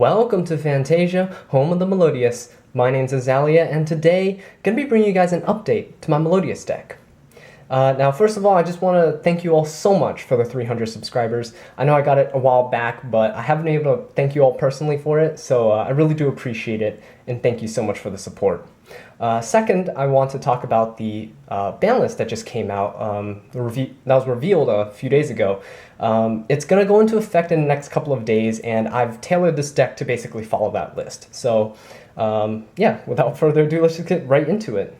Welcome to Fantasia, home of the Melodious. My name's Azallea, and today I'm going to be bringing you guys an update to my Melodious deck. Now, first of all, I just want to thank you all so much for the 300 subscribers. I know I got it a while back, but I haven't been able to thank you all personally for it, so I really do appreciate it, and thank you so much for the support. Second, I want to talk about the ban list that just came out, that was revealed a few days ago. It's going to go into effect in the next couple of days, and I've tailored this deck to basically follow that list. So, yeah, without further ado, let's just get right into it.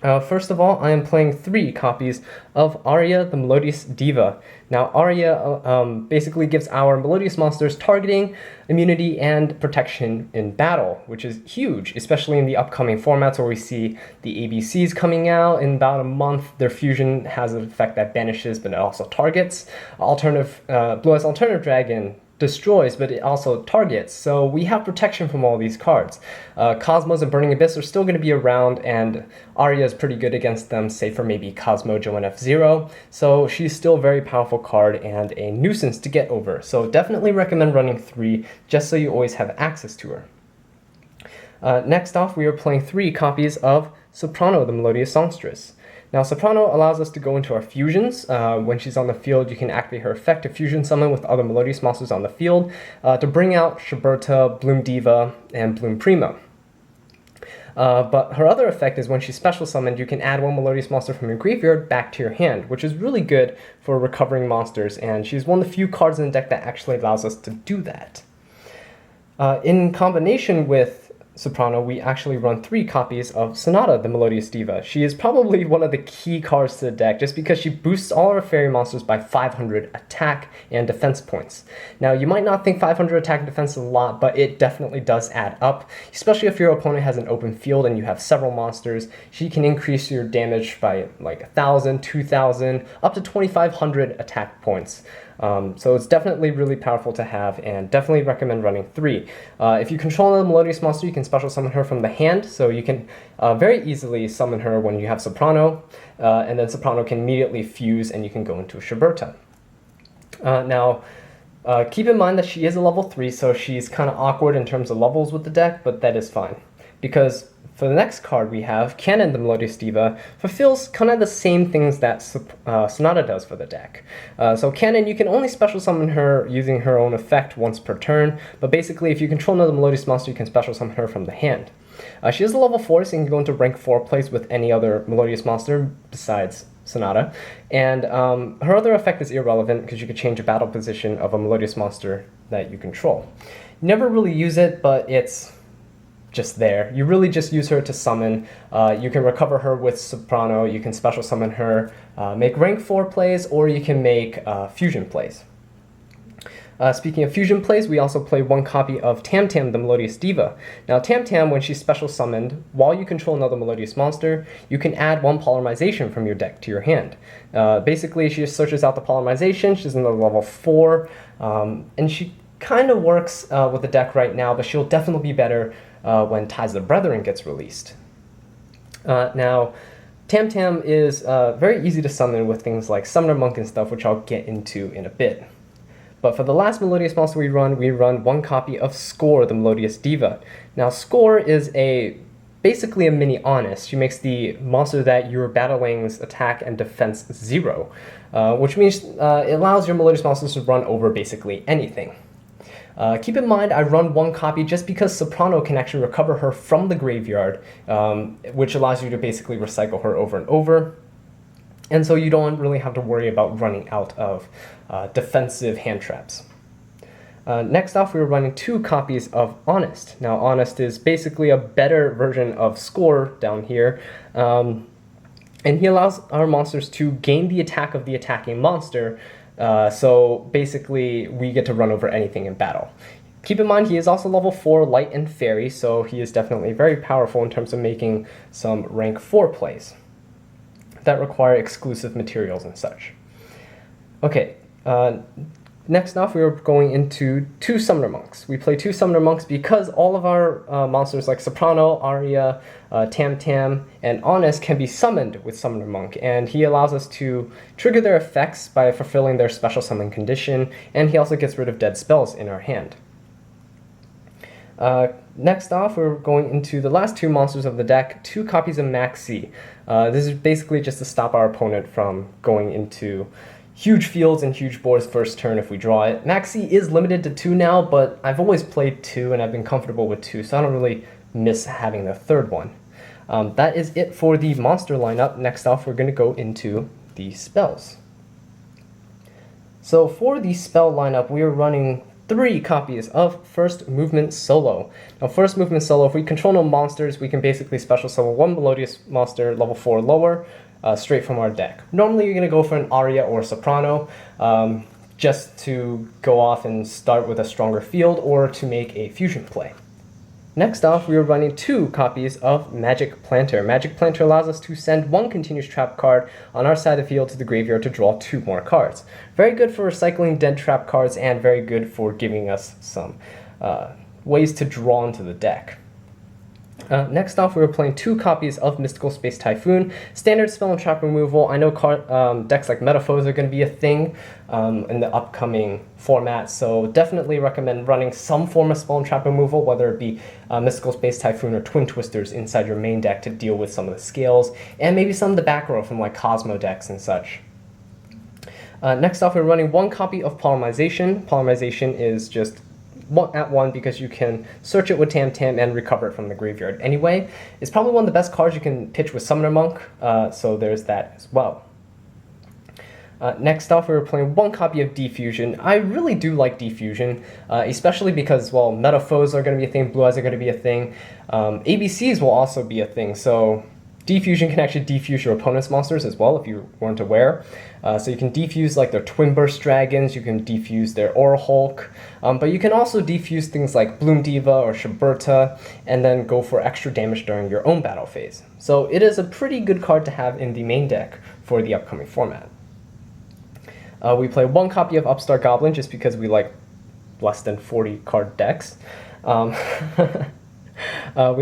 First of all, I am playing 3 copies of Aria, the Melodious Diva. Now, Aria basically gives our Melodious monsters targeting, immunity, and protection in battle, which is huge, especially in the upcoming formats where we see the ABCs coming out in about a month. Their fusion has an effect that banishes, but it also targets. Blue Eyes Alternative Dragon destroys, but it also targets. So we have protection from all these cards. Cosmos and Burning Abyss are still going to be around, and Aria is pretty good against them, save for maybe Cosmo, Joe, and F-Zero. So she's still a very powerful card and a nuisance to get over. So definitely recommend running 3, just so you always have access to her. Next off, we are playing 3 copies of Soprano, the Melodious Songstress. Now, Soprano allows us to go into our fusions. When she's on the field, you can activate her effect to fusion summon with other Melodious monsters on the field to bring out Shiberta, Bloom Diva, and Bloom Prima. But her other effect is when she's special summoned, you can add one Melodious monster from your graveyard back to your hand, which is really good for recovering monsters, and she's one of the few cards in the deck that actually allows us to do that. In combination with Soprano, we actually run 3 copies of Sonata, the Melodious Diva. She is probably one of the key cards to the deck just because she boosts all our fairy monsters by 500 attack and defense points. Now, you might not think 500 attack and defense is a lot, but it definitely does add up, especially if your opponent has an open field and you have several monsters. She can increase your damage by like 1,000, 2,000, up to 2,500 attack points. So it's definitely really powerful to have, and definitely recommend running 3. If you control a Melodious monster, you can special summon her from the hand, so you can very easily summon her when you have Soprano, and then Soprano can immediately fuse and you can go into Shiberta. Now, keep in mind that she is a level 3, so she's kind of awkward in terms of levels with the deck, but that is fine. Because for the next card we have, Canon, the Melodious Diva, fulfills kind of the same things that Sonata does for the deck. So Canon, you can only special summon her using her own effect once per turn, but basically if you control another Melodious monster, you can special summon her from the hand. She is a level 4, so you can go into rank 4 place with any other Melodious monster besides Sonata, and her other effect is irrelevant because you can change the battle position of a Melodious monster that you control. You never really use it, but it's just there. You really just use her to summon. You can recover her with Soprano, you can special summon her, make rank 4 plays, or you can make fusion plays. Speaking of fusion plays, we also play 1 copy of Tam Tam, the Melodious Diva. Now, Tam Tam, when she's special summoned, while you control another Melodious monster, you can add 1 polymerization from your deck to your hand. Basically, she just searches out the polymerization. She's in the level 4, and she kind of works with the deck right now, but she'll definitely be better when Ties of the Brethren gets released. Now, Tam Tam is very easy to summon with things like Summoner Monk and stuff, which I'll get into in a bit. But for the last Melodious monster we run 1 copy of Score, the Melodious Diva. Now, Score is basically a mini Honest. She makes the monster that you're battling's attack and defense 0, which means it allows your Melodious monsters to run over basically anything. Keep in mind, I run 1 copy just because Soprano can actually recover her from the graveyard, which allows you to basically recycle her over and over. And so you don't really have to worry about running out of defensive hand traps. Next off, we're running 2 copies of Honest. Now, Honest is basically a better version of Score down here. And he allows our monsters to gain the attack of the attacking monster. So basically, we get to run over anything in battle. Keep in mind, he is also level 4 light and fairy, so he is definitely very powerful in terms of making some rank 4 plays that require exclusive materials and such. Okay, next off, we are going into 2 Summoner Monks. We play 2 Summoner Monks because all of our monsters like Soprano, Aria, Tam Tam, and Honest can be summoned with Summoner Monk, and he allows us to trigger their effects by fulfilling their special summon condition, and he also gets rid of dead spells in our hand. Next off, we're going into the last two monsters of the deck, 2 copies of Maxi. This is basically just to stop our opponent from going into huge fields and huge boards first turn if we draw it. Maxi is limited to 2 now, but I've always played 2 and I've been comfortable with 2, so I don't really miss having the third one. That is it for the monster lineup. Next off, we're going to go into the spells. So for the spell lineup, we are running 3 copies of First Movement Solo. Now, First Movement Solo, if we control no monsters, we can basically special summon 1 Melodious monster level 4 or lower, straight from our deck. Normally, you're going to go for an Aria or a Soprano, just to go off and start with a stronger field or to make a fusion play. Next off, we are running 2 copies of Magic Planter. Magic Planter allows us to send 1 continuous trap card on our side of the field to the graveyard to draw 2 more cards. Very good for recycling dead trap cards and very good for giving us some ways to draw into the deck. Next off, we were playing 2 copies of Mystical Space Typhoon. Standard spell and trap removal. I know decks like Metaphors are going to be a thing in the upcoming format, so definitely recommend running some form of spell and trap removal, whether it be Mystical Space Typhoon or Twin Twisters inside your main deck to deal with some of the scales, and maybe some of the back row from like Cosmo decks and such. Next off, we're running 1 copy of Polymerization. Polymerization is just 1 because you can search it with Tam Tam and recover it from the graveyard anyway. It's probably one of the best cards you can pitch with Summoner Monk, so there's that as well. Next off, we were playing 1 copy of Defusion. I really do like Defusion, especially because, well, Metaphors are going to be a thing, Blue Eyes are going to be a thing, ABCs will also be a thing, so Defusion can actually defuse your opponent's monsters as well if you weren't aware. So you can defuse like their Twin Burst Dragons, you can defuse their Aura Hulk, but you can also defuse things like Bloom Diva or Shiberta and then go for extra damage during your own battle phase. So it is a pretty good card to have in the main deck for the upcoming format. We play 1 copy of Upstart Goblin just because we like less than 40 card decks. We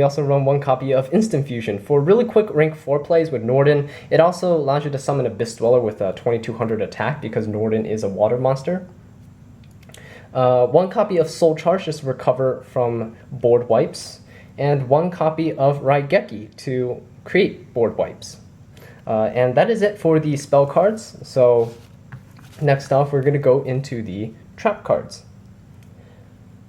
also run 1 copy of Instant Fusion. For really quick rank 4 plays with Norden, it also allows you to summon Abyss Dweller with a 2200 attack because Norden is a water monster. 1 copy of Soul Charge just to recover from board wipes, and 1 copy of Raigeki to create board wipes. And that is it for the spell cards. So next off, we're going to go into the trap cards.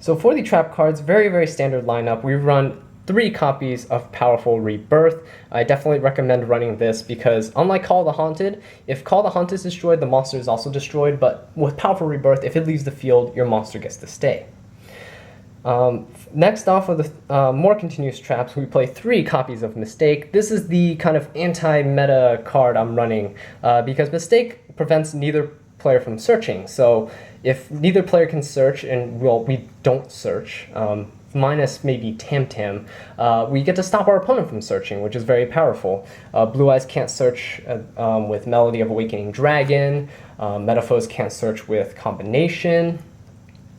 So for the trap cards, very, very standard lineup. We run 3 copies of Powerful Rebirth. I definitely recommend running this because unlike Call of the Haunted, if Call of the Haunted is destroyed, the monster is also destroyed, but with Powerful Rebirth, if it leaves the field, your monster gets to stay. Next off of the more continuous traps, we play 3 copies of Mistake. This is the kind of anti-meta card I'm running because Mistake prevents neither player from searching. So if neither player can search, and well, we don't search, minus maybe Tam Tam, we get to stop our opponent from searching, which is very powerful. Blue Eyes can't search with Melody of Awakening Dragon, Metaphors can't search with Combination,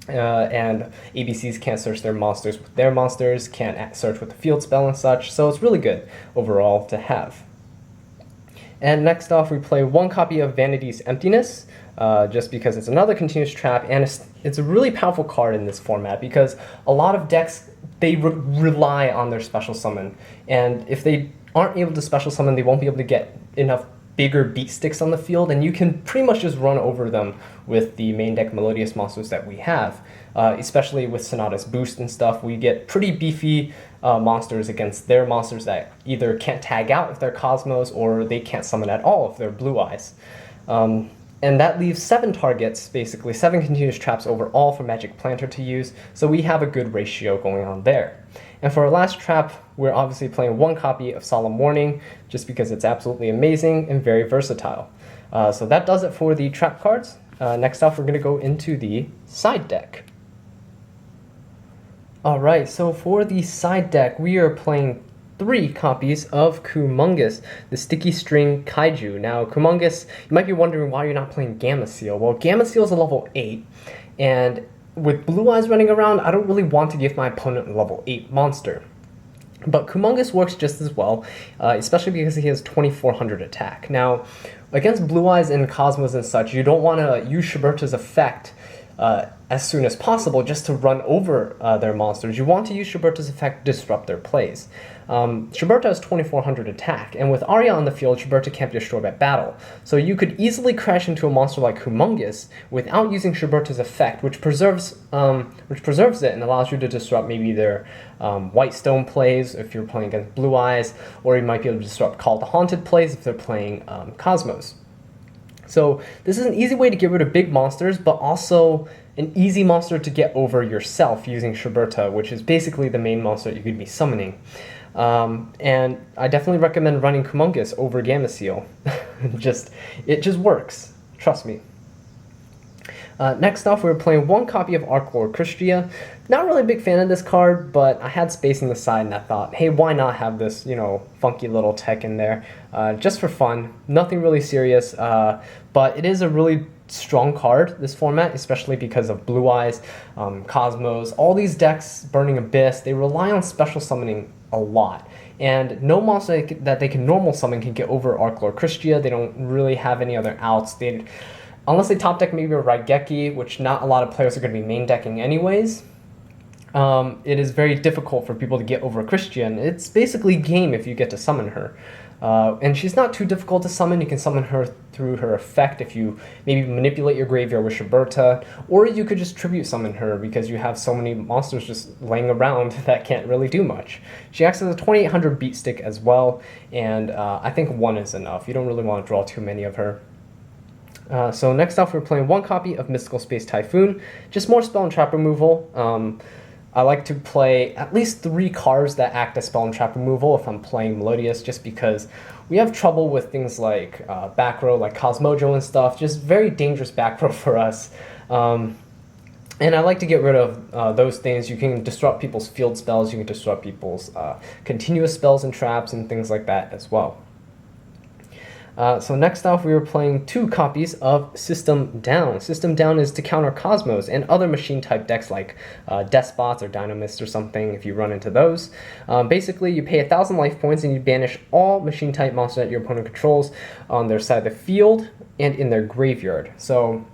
and ABCs can't search their monsters with their monsters, can't search with the field spell and such, so it's really good overall to have. And next off, we play 1 copy of Vanity's Emptiness, just because it's another continuous trap, and it's a really powerful card in this format because a lot of decks, they rely on their special summon, and if they aren't able to special summon, they won't be able to get enough bigger beat sticks on the field, and you can pretty much just run over them with the main deck Melodious monsters that we have. Especially with Sonata's boost and stuff, we get pretty beefy monsters against their monsters that either can't tag out if they're Cosmos or they can't summon at all if they're Blue Eyes. And that leaves 7 targets, basically 7 continuous traps overall for Magic Planter to use, so we have a good ratio going on there. And for our last trap, we're obviously playing 1 copy of Solemn Warning, just because it's absolutely amazing and very versatile. So that does it for the trap cards. Next off, we're going to go into the side deck. Alright, so for the side deck, we are playing 3 copies of Kumongous, the Sticky String Kaiju. Now, Kumongous, you might be wondering why you're not playing Gamma Seal. Well, Gamma Seal is a level 8, and with Blue Eyes running around, I don't really want to give my opponent a level 8 monster. But Kumongous works just as well, especially because he has 2400 attack. Now, against Blue Eyes and Cosmos and such, you don't want to use Shiberta's effect as soon as possible just to run over their monsters, you want to use Shiberta's effect to disrupt their plays. Shiberta has 2400 attack, and with Arya on the field, Shiberta can't be destroyed by battle. So you could easily crash into a monster like Humongous without using Shiberta's effect, which preserves it and allows you to disrupt maybe their White Stone plays if you're playing against Blue Eyes, or you might be able to disrupt Call the Haunted plays if they're playing Cosmos. So this is an easy way to get rid of big monsters, but also an easy monster to get over yourself using Shiberta, which is basically the main monster that you could be summoning. And I definitely recommend running Humongous over Gamma Seal. It just works. Trust me. Next off, we were playing one copy of Archlord Christia. Not really a big fan of this card, but I had space on the side and I thought, hey, why not have this, funky little tech in there, just for fun. Nothing really serious, but it is a really strong card, this format, especially because of Blue Eyes, Cosmos, all these decks, Burning Abyss, they rely on special summoning a lot. And no monster that they can normal summon can get over Archlord Christia. They don't really have any other outs. Unless they top deck maybe a Raigeki, which not a lot of players are going to be main decking anyways, it is very difficult for people to get over Christian. It's basically game if you get to summon her. And she's not too difficult to summon. You can summon her through her effect if you maybe manipulate your graveyard with Shiberta, or you could just tribute summon her because you have so many monsters just laying around that can't really do much. She acts as a 2800 beat stick as well, and I think one is enough. You don't really want to draw too many of her. So next off, we're playing one copy of Mystical Space Typhoon, just more spell and trap removal. I like to play at least 3 cards that act as spell and trap removal if I'm playing Melodious, just because we have trouble with things like back row, like Cosmojo and stuff, just very dangerous back row for us. And I like to get rid of those things. You can disrupt people's field spells, you can disrupt people's continuous spells and traps and things like that as well. So next off, we were playing 2 copies of System Down. System Down is to counter Cosmos and other machine-type decks like Despots or Dynamists or something, if you run into those. Basically, you pay 1,000 life points and you banish all machine-type monsters that your opponent controls on their side of the field and in their graveyard. So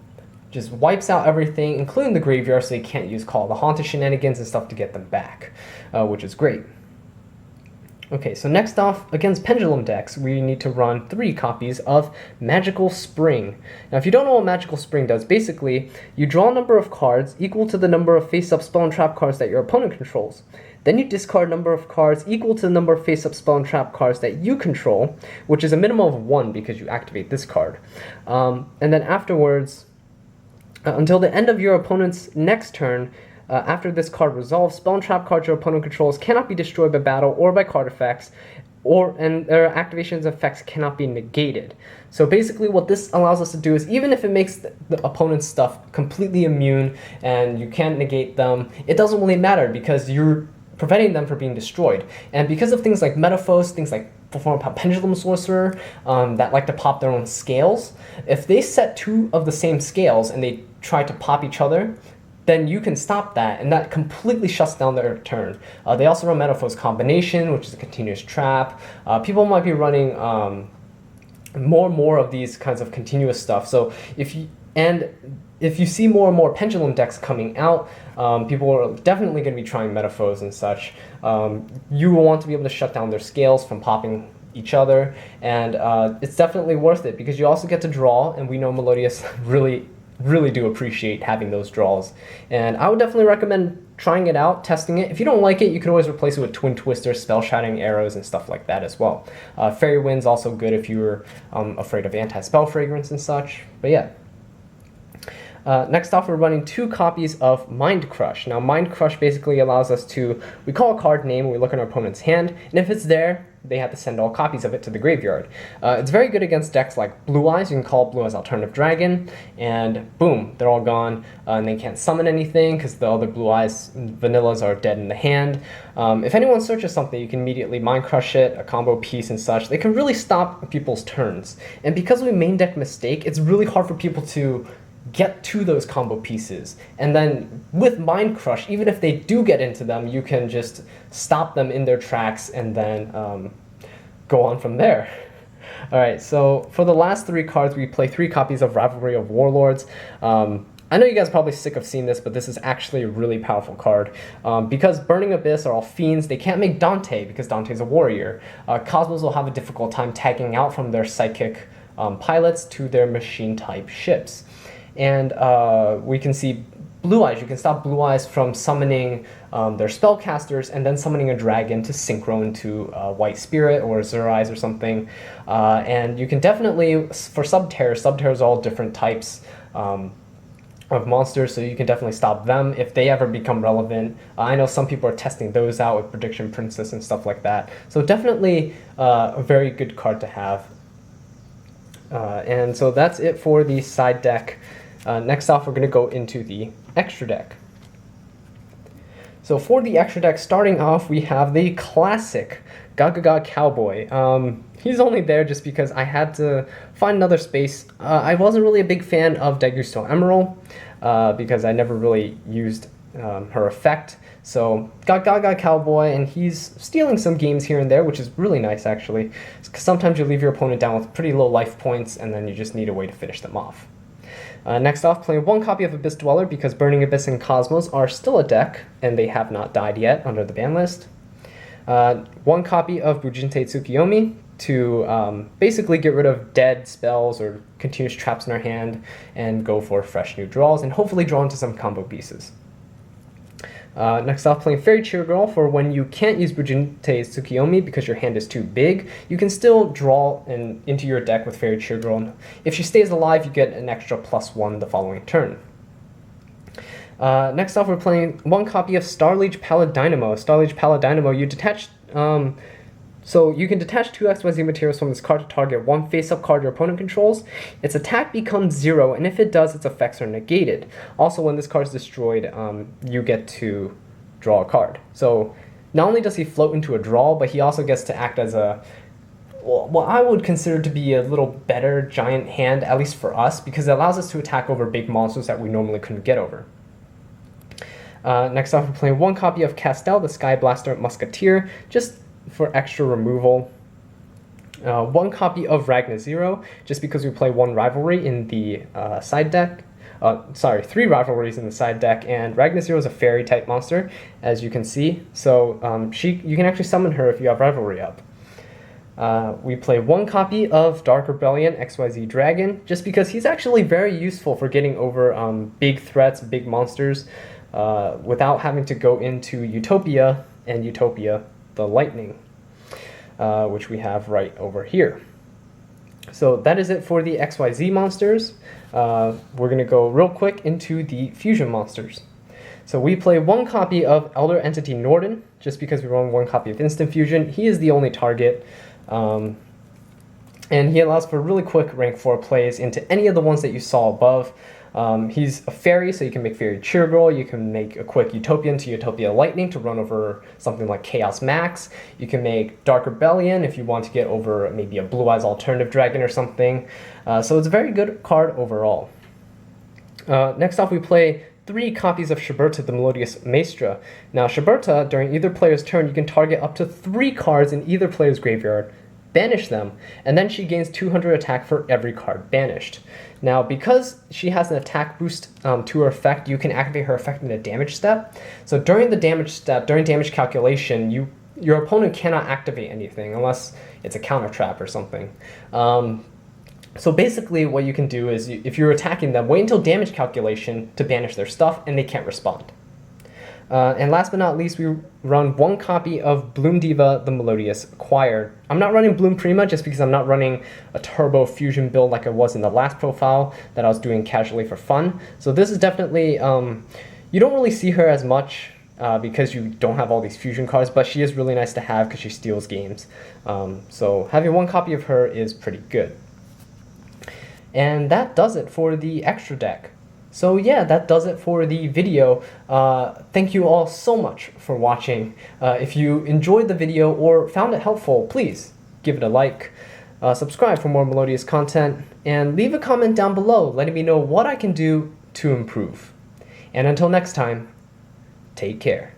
just wipes out everything, including the graveyard, so you can't use Call the Haunted shenanigans and stuff to get them back, which is great. Okay, so next off, against Pendulum decks, we need to run 3 copies of Magical Spring. Now, if you don't know what Magical Spring does, basically, you draw a number of cards equal to the number of face-up spell and trap cards that your opponent controls. Then you discard a number of cards equal to the number of face-up spell and trap cards that you control, which is a minimum of 1 because you activate this card. And then afterwards, until the end of your opponent's next turn, after this card resolves, spell and trap cards your opponent controls cannot be destroyed by battle or by card effects, and their activation's effects cannot be negated. So basically what this allows us to do is, even if it makes the opponent's stuff completely immune and you can't negate them, it doesn't really matter because you're preventing them from being destroyed. And because of things like Metaphos, things like Pendulum Sorcerer, that like to pop their own scales, if they set 2 of the same scales and they try to pop each other, then you can stop that, and that completely shuts down their turn. They also run Metaphos Combination, which is a continuous trap. People might be running more and more of these kinds of continuous stuff. So if you see more and more Pendulum decks coming out, people are definitely going to be trying Metaphos and such. You will want to be able to shut down their scales from popping each other, and it's definitely worth it because you also get to draw, and we know Melodious really do appreciate having those draws. And I would definitely recommend trying it out, testing it. If you don't like it, you can always replace it with Twin Twisters, Spell Shattering Arrows, and stuff like that as well. Fairy Wind's also good if you're afraid of anti-spell fragrance and such. But yeah. Next off, we're running 2 copies of Mind Crush. Now, Mind Crush basically allows us to, we call a card name, we look at our opponent's hand, and if it's there, they have to send all copies of it to the graveyard. It's very good against decks like Blue Eyes. You can call Blue Eyes Alternative Dragon, and boom, they're all gone, and they can't summon anything because the other Blue Eyes vanillas are dead in the hand. If anyone searches something, you can immediately Mind Crush it, a combo piece and such. They can really stop people's turns. And because we main deck Mistake, it's really hard for people to get to those combo pieces. And then with Mind Crush, even if they do get into them, you can just stop them in their tracks and then go on from there. Alright, so for the last 3 cards, we play 3 copies of Rivalry of Warlords. I know you guys are probably sick of seeing this, but this is actually a really powerful card. Because Burning Abyss are all fiends, they can't make Dante because Dante's a warrior. Cosmos will have a difficult time tagging out from their psychic pilots to their machine-type ships. And we can see Blue Eyes. You can stop Blue Eyes from summoning their spellcasters and then summoning a dragon to synchro into White Spirit or Azure Eyes or something. And you can definitely, for Subterrors are all different types of monsters, so you can definitely stop them if they ever become relevant. I know some people are testing those out with Prediction Princess and stuff like that. So definitely a very good card to have. And so that's it for the side deck. Next off, we're going to go into the extra deck. So for the extra deck, starting off, we have the classic Gagaga Cowboy. He's only there just because I had to find another space. I wasn't really a big fan of Daigusto Emerald because I never really used her effect. So got Gaga Cowboy, and he's stealing some games here and there, which is really nice actually. Because sometimes you leave your opponent down with pretty low life points, and then you just need a way to finish them off. Next off, playing one copy of Abyss Dweller because Burning Abyss and Cosmos are still a deck, and they have not died yet under the ban list. One copy of Bujinte Tsukiyomi to basically get rid of dead spells or continuous traps in our hand and go for fresh new draws and hopefully draw into some combo pieces. Next off, playing Fairy Cheer Girl for when you can't use Bujinte Tsukiyomi because your hand is too big, you can still draw into your deck with Fairy Cheer Girl. If she stays alive, you get an extra +1 the following turn. Next off, we're playing one copy of Starliege Paladynamo. Starliege Paladynamo, you detach. So you can detach 2 XYZ materials from this card to target one face-up card your opponent controls. Its attack becomes 0, and if it does, its effects are negated. Also, when this card is destroyed, you get to draw a card. So not only does he float into a draw, but he also gets to act as a, what I would consider to be a little better giant hand, at least for us, because it allows us to attack over big monsters that we normally couldn't get over. Next off, we're playing one copy of Castel, the Sky Blaster Musketeer, just for extra removal. One copy of Ragna Zero, just because we play one rivalry in the side deck. 3 rivalries in the side deck, and Ragna Zero is a fairy type monster, as you can see. So you can actually summon her if you have rivalry up. We play one copy of Dark Rebellion XYZ Dragon, just because he's actually very useful for getting over big threats, big monsters, without having to go into Utopia and Utopia the Lightning, which we have right over here. So that is it for the XYZ monsters. We're going to go real quick into the fusion monsters. So we play one copy of Elder Entity Norden, just because we run one copy of Instant Fusion. He is the only target, and he allows for really quick rank 4 plays into any of the ones that you saw above. He's a fairy, so you can make Fairy Cheer Girl, you can make a quick Utopian to Utopia Lightning to run over something like Chaos Max, you can make Dark Rebellion if you want to get over maybe a Blue Eyes Alternative Dragon or something. So it's a very good card overall. Next off, we play 3 copies of Shiberta, the Melodious Maestra. Now Shiberta, during either player's turn, you can target up to 3 cards in either player's graveyard, banish them, and then she gains 200 attack for every card banished. Now, because she has an attack boost to her effect, you can activate her effect in a damage step. So during the damage step, during damage calculation, your opponent cannot activate anything unless it's a counter trap or something. So basically what you can do is, if you're attacking them, wait until damage calculation to banish their stuff, and they can't respond. And last but not least, we run one copy of Bloom Diva, the Melodious Acquired. I'm not running Bloom Prima just because I'm not running a turbo fusion build like I was in the last profile that I was doing casually for fun. So this is definitely, you don't really see her as much because you don't have all these fusion cards, but she is really nice to have because she steals games. So having one copy of her is pretty good. And that does it for the extra deck. So yeah, that does it for the video. Thank you all so much for watching. If you enjoyed the video or found it helpful, please give it a like, subscribe for more Melodious content, and leave a comment down below letting me know what I can do to improve. And until next time, take care.